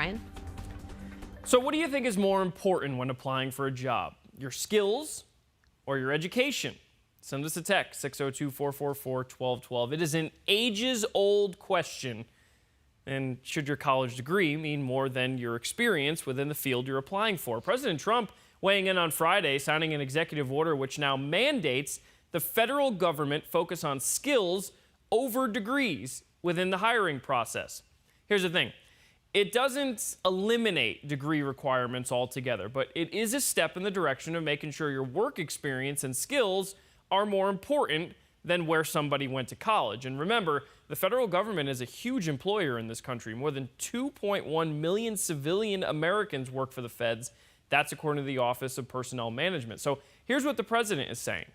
Ryan? So what do you think is more important when applying for a job? Your skills or your education? Send us a text, 602-444-1212. It is an ages-old question. And should your college degree mean more than your experience within the field you're applying for? President Trump weighing in on Friday, signing an executive order which now mandates the federal government focus on skills over degrees within the hiring process. Here's the thing. It doesn't eliminate degree requirements altogether, but it is a step in the direction of making sure your work experience and skills are more important than where somebody went to college. And remember, the federal government is a huge employer in this country. More than 2.1 million civilian Americans work for the feds. That's according to the Office of Personnel Management. So here's what the president is saying.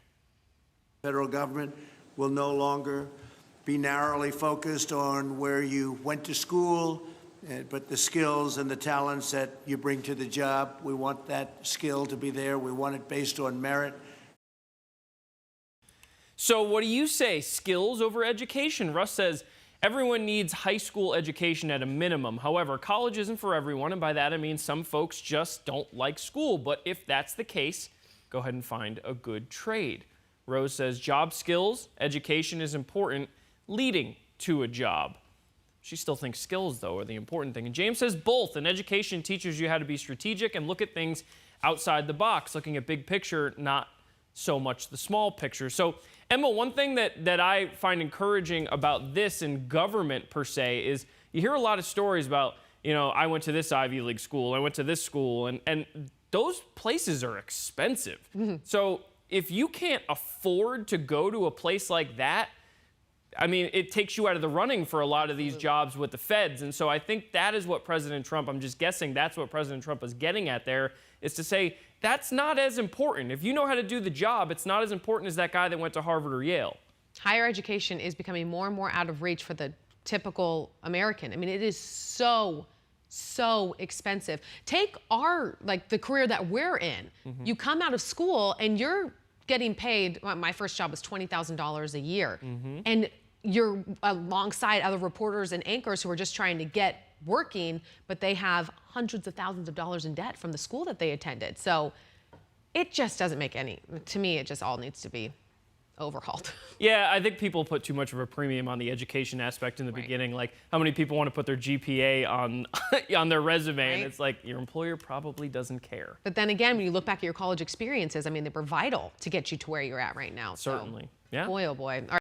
Federal government will no longer be narrowly focused on where you went to school, but the skills and the talents that you bring to the job. We want that skill to be there. We want it based on merit. So what do you say? Skills over education? Russ says everyone needs high school education at a minimum. However, college isn't for everyone, and by that I mean some folks just don't like school. But if that's the case, go ahead and find a good trade. Rose says job skills, education is important, leading to a job. She still thinks skills, though, are the important thing. And James says both. And education teaches you how to be strategic and look at things outside the box, looking at big picture, not so much the small picture. So, Emma, one thing that I find encouraging about this in government, per se, is you hear a lot of stories about, I went to this Ivy League school, I went to this school, and those places are expensive. Mm-hmm. So if you can't afford to go to a place like that, I mean, it takes you out of the running for a lot of these jobs with the feds. And so I think that is what President Trump, I'm just guessing that's what President Trump is getting at there, is to say that's not as important. If you know how to do the job, it's not as important as that guy that went to Harvard or Yale. Higher education is becoming more and more out of reach for the typical American. I mean, it is so expensive. Take the career that we're in. Mm-hmm. You come out of school and you're getting paid, my first job was $20,000 a year. Mm-hmm. And you're alongside other reporters and anchors who are just trying to get working, but they have hundreds of thousands of dollars in debt from the school that they attended. So it just doesn't make to me, it just all needs to be overhauled. Yeah, I think people put too much of a premium on the education aspect in the beginning. Like, how many people want to put their GPA on their resume? Right. And it's like, your employer probably doesn't care. But then again, when you look back at your college experiences, I mean, they were vital to get you to where you're at right now. Certainly. So, yeah. Boy, oh boy.